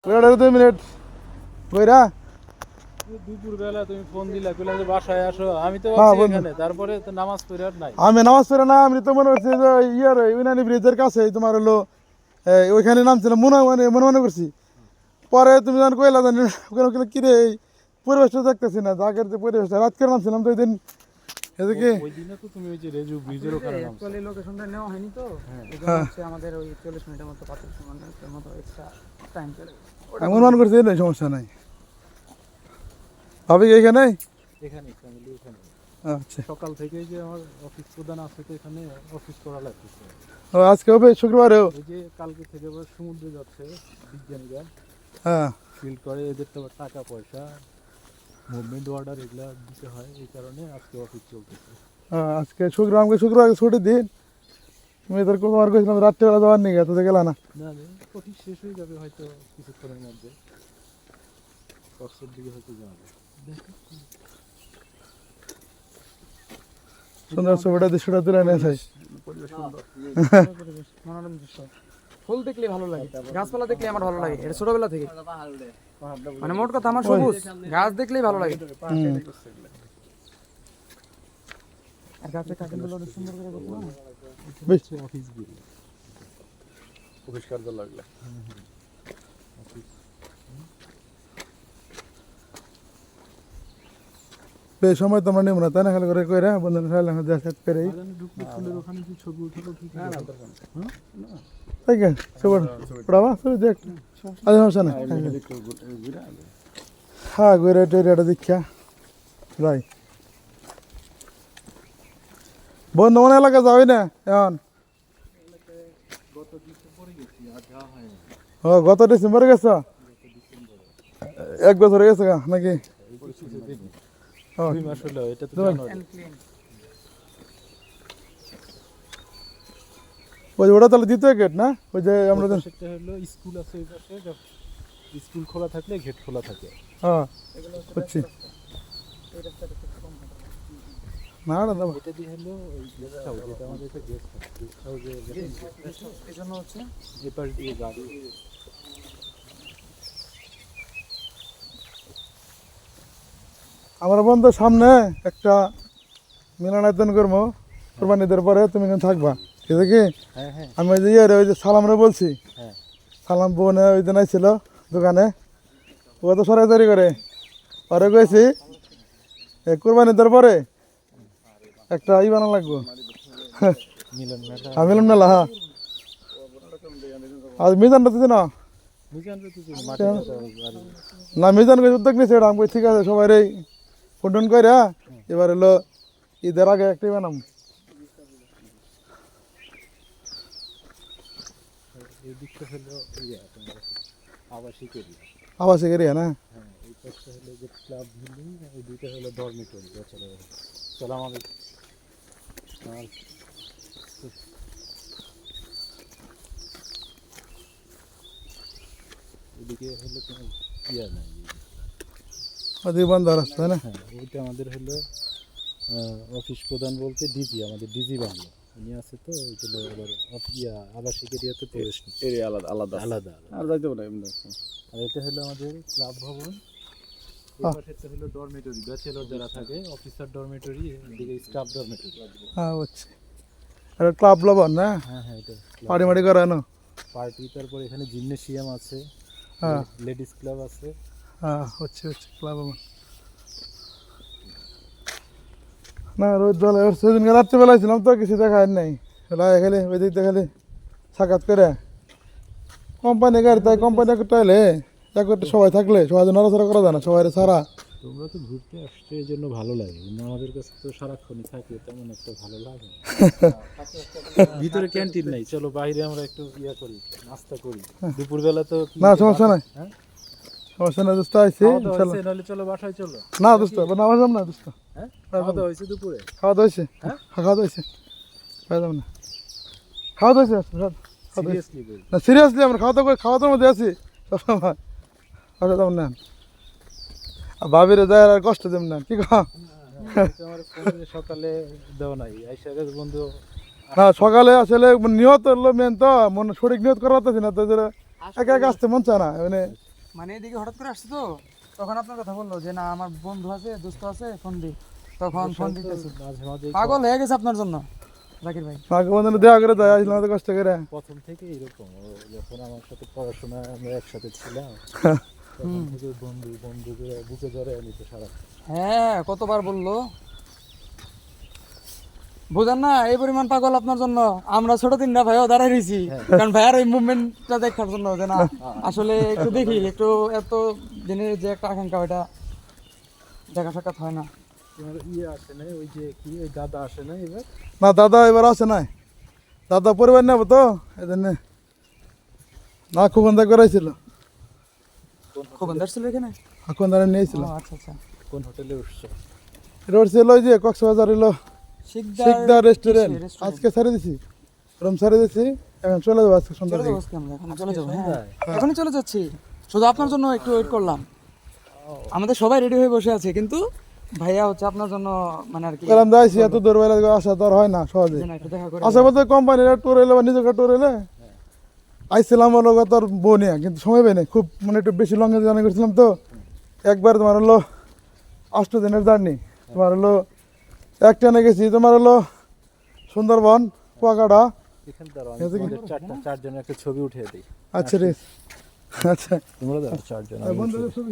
2 minute কইরা দুপুরবেলা তুমি ফোন দিলা কইলা যে বাসায় আসো আমি তো হ্যাঁ, আছি বন্ধু। এখানে তারপরে তো নামাজ পড়ে আর নাই আমি নামাজ পড়ে না, আমি তো মনে করছি যে ইয়ার ইউনানি ব্রিজের কাছে তোমার হলো ওইখানে নামছিলাম মনে মনে করছি। পরে তুমি যখন কইলা জানি ওখানে ওখানে কিরে এই পরিবেশটা দেখতেছি না, আগের যে পরিবেশটা রাত করে নামছিলাম তো ওই দিন এদিকে। ওই দিনে তো তুমি ওই যে রেজু ব্রিজের ওখানে নামছো অ্যাকচুয়ালি লোকেশনটা নেওয়া হয়নি তো এজন্য হ্যাঁ। হচ্ছে আমাদের ওই 40 মিনিটের মতো 35 মিনিটের মতো এক্সট্রা টাইম চলে গেছে। এমন মনে করছি এই সমস্যা নাই। ভাবি কি এখানে? এখানে ফ্যামিলি এখানে আচ্ছা, সকাল থেকে যে আমার অফিস প্রধান আছে তো এখানে অফিস করা লাগতেছে ও আজকে হবে শুক্রবারেও? এই যে কালকে থেকে আবার সমুদ্রে যাচ্ছে বিজ্ঞানীরা হ্যাঁ, ফিল করে এদের তো আবার টাকা পয়সা মুভমেন্ট অর্ডার এগুলা দিতে হয় এই কারণে আজকে অফিস চলতেছে আজকে শুক্রবার, আমাকে শুক্রবার ছুটির দিন। তুমি তোর তোমার কইছিলাম রাত্রেবেলা যাওয়ার নিয়ে তো গেলা না। না অফিস শেষ হয়ে যাবে হয়তো কিছুক্ষণের মধ্যে কক্সের দিকে হয়তো যাবে সুন্দর ছবিটা দৃশ্যটা তুলে নিয়ে চাই। মনোরম দৃশ্য। ফুল দেখলে ভালো লাগে, গাছপালা দেখলে আমার ভালো লাগে, এটা ছোটবেলা থেকে। মানে মোট কথা আমার সবুজ গাছ দেখলেই ভালো লাগে। আর গাছের কাটিংগুলো অনেক সুন্দর করে করতে না? বেশ অফিস গিয়ে অফিস কার্য লাগলে বেশ সময় তোমরা নেব না তাই না, খালি করে কইরা বন্ধু খাইলে যা সেট করে ফুলের ওখানে কি ছবি উঠাবো কি তাই কে সবার পড়াবা ছবি দেখ। আজ সমস্যা নাই, হ্যাঁ ঘুরে টেরিয়াটা দেখা যাই। বন্ধু মনে এলাকা যাবি না এখন? ও গত ডিসেম্বরে গেছ? 1 বছর হয়ে গেছে গা নাকি? ও, 2 মাস হলো এটা তো জানুয়ারি ওই ওটা তাহলে দ্বিতীয় গেট না? ওই যে আমরা তো সেটা হলো স্কুল আছে ওই পাশে স্কুল খোলা থাকলে গেট খোলা থাকে হ্যাঁ বুঝছি। না না না, এটা দিয়ে হলো ওই গেস্ট হাউস যেটা আমাদের একটা গেস্ট হাউসে এই জন্য হচ্ছে এই পাশ দিয়ে গাড়ি আমার বন্ধু সামনে একটা মিলনায়তন করবো কোরবানিদের পরে, তুমি এখানে থাকবা ঠিক আছে কি? হ্যাঁ হ্যাঁ আমি ওই যে ওই যে সালামরে বলছি, হ্যাঁ সালাম বোনে ওই দিন আইছিল দোকানে, ও তো সরাসরি করে পরে কয়েছি কোরবানিদের পরে একটা ই বানা লাগবো মিলন মেলা মিলন মেলা। হ্যাঁ আজ মিজানটা দিছি না, মিজান তো তুই মাঠে না মিজান করে উদ্যোগ নিয়েছে, আমি কই ঠিক আছে সবাই এই ফোন করে এবার হলো ঈদের আগে একটাই বানাম। এই দিকটা হলো তোমার আবাসিক এরিয়া আবাসিক এরিয়া না? হ্যাঁ এই পাশটা হলো যে ক্লাব বিল্ডিং এই দুইটা হলো ডরমিটরি চলে সালাম আলাইকুম আর এদিকে হলো তোমার ইয়া নাই ওদিকে বন্ধ রাস্তা না? হ্যাঁ ওইটা আমাদের হলো অফিস প্রধান বলতে ডিজি আমাদের ডিজি বাংলা উনি আছে তো ওইগুলো আবার আবাসিক এরিয়াতে প্রবেশ নেই এরিয়া আলাদা আলাদা আলাদা আর যাইতে পারে এমনি আর এটা হলো আমাদের ক্লাব ভবন এই পাশেরটা হলো ডরমিটরি ব্যাচেলর যারা থাকে অফিসার ডরমিটরি এদিকে স্টাফ ডরমিটরি হ্যাঁ বুঝছি। আর ক্লাব লবণ না? হ্যাঁ হ্যাঁ এটা পার্টি মাটি করানো? পার্টি তারপর এখানে জিমনেশিয়াম আছে হ্যাঁ লেডিস ক্লাব আছে হ্যাঁ হচ্ছে ক্লাব লবণ না। রোদ জল সেদিনকে রাত্রিবেলা ছিলাম তো কিছু দেখা নাই, খালি ওই দিক খালি সাক্ষাৎ করে কোম্পানি গাড়ি, তাই কোম্পানি একটা এলে একটা সবাই থাকলে সবাই নড়াচড়া করা যায় না, সবাই ছাড়া। তোমরা তো ঘুরতে আসছো এই জন্য ভালো লাগে কিন্তু আমাদের কাছে তো সারাক্ষণই থাকে তেমন একটা ভালো লাগে না। ভিতরে ক্যান্টিন নাই চলো বাইরে আমরা একটু ইয়া করি নাস্তা করি দুপুরবেলা তো না সমস্যা নাই, হ্যাঁ সমস্যা নাই দোস্ত আইসি খাওয়া দাওয়া হয়েছে নাহলে চলো বাসায় চলো না দোস্ত না বাজাম না দোস্ত। হ্যাঁ খাওয়া দাওয়া হয়েছে দুপুরে খাওয়া দাওয়া হয়েছে? হ্যাঁ? খাওয়া দাওয়া হয়েছে, বাজাম না খাওয়া দাওয়া হয়েছে সিরিয়াসলি বলি না সিরিয়াসলি আমরা খাওয়া দাওয়ার মধ্যে আছি সবসময়। আচ্ছা তেমন নেন ভাবিরে যায় আর কষ্ট দেব না কি কহ? আমার ফোনে সকালে দেওয়া নাই আইসা গেছে বন্ধু না সকালে আসলে নিয়ত হলো মেন তো মনে সঠিক নিয়ত করা হতেছি না তো একা একা আসতে মন চায় না, মানে মানে এদিকে হঠাৎ করে আসছে তো, তখন আপনার কথা বললো যে না আমার বন্ধু আছে, দোস্ত আছে, ফোন দি। তখন ফোন দিতেছি। মাঝে মাঝে পাগল হয়ে গেছে আপনার জন্য জাকির ভাই। মাকে বন্ধু দেওয়া করে দেয় আসলাম এত কষ্ট করে। প্রথম থেকে এরকম, ও যখন আমার সাথে পড়াশোনা আমরা একসাথে ছিলাম তখন থেকে বন্ধু বন্ধু করে বুকে জড়ায় নিত সারা। হ্যাঁ কতবার বললো, বুঝেন না এই পরিমাণ পাগল আপনার জন্য। আমরা ছোট তিনটা ভাইও দাঁড়াই রয়েছি, কারণ ভাইয়ার ওই মুভমেন্টটা দেখার জন্য, যে না আসলে একটু দেখি, একটু এত দিনের যে একটা আকাঙ্ক্ষা ওইটা দেখা সাক্ষাৎ হয় না। তোমার ইয়ে আসে নাই, ওই যে কি ওই দাদা আসে নাই এবার? না দাদা এবার আসে নাই, দাদা পরিবার নেবো তো এই জন্য না খুব অন্ধা করাইছিল, খুব আন্দাজ ছিল এখানে। এখন দাঁড়িয়ে নিয়েছিল। ও আচ্ছা আচ্ছা। কোন হোটেলে উঠছো? রোড ছিল ওই যে কক্সবাজার এলো শিকদার রেস্টুরেন্ট, আজকে ছেড়ে দিছি, রুম ছেড়ে দিছি, এখন চলে যাবো আজকে সন্ধ্যা চলে থেকে। যাবো আজকে আমরা, এখন চলে যাবো। হ্যাঁ এখনই চলে যাচ্ছি, শুধু আপনার জন্য একটু ওয়েট করলাম। আমাদের সবাই রেডি হয়ে বসে আছে, কিন্তু ভাইয়া হচ্ছে আপনার জন্য মানে আর কি গেলাম যাইছি, এত দূর বেলা আসা তো আর হয় না সহজে। যে না একটু দেখা করে। আসা বলতে কোম্পানির ট্যুর এলে বা নিজেকে ট্যুর এলে আইছিলাম হলো তোর বউ নিয়ে, কিন্তু সময় পাই নাই, খুব মানে একটু বেশি লং জার্নি করছিলাম তো। একবার তোমার হলো 8 দিনের জার্নি, তোমার হলো এক ট্রেনে গেছি তোমার হলো সুন্দরবন, কুয়াকাটা। এখানে দাঁড়াও, আমি তোমাদের চারজনের একটা ছবি উঠিয়ে দিই। আচ্ছা রে, আচ্ছা তোমরা দাঁড়াও চারজন, বন্ধুদের ছবি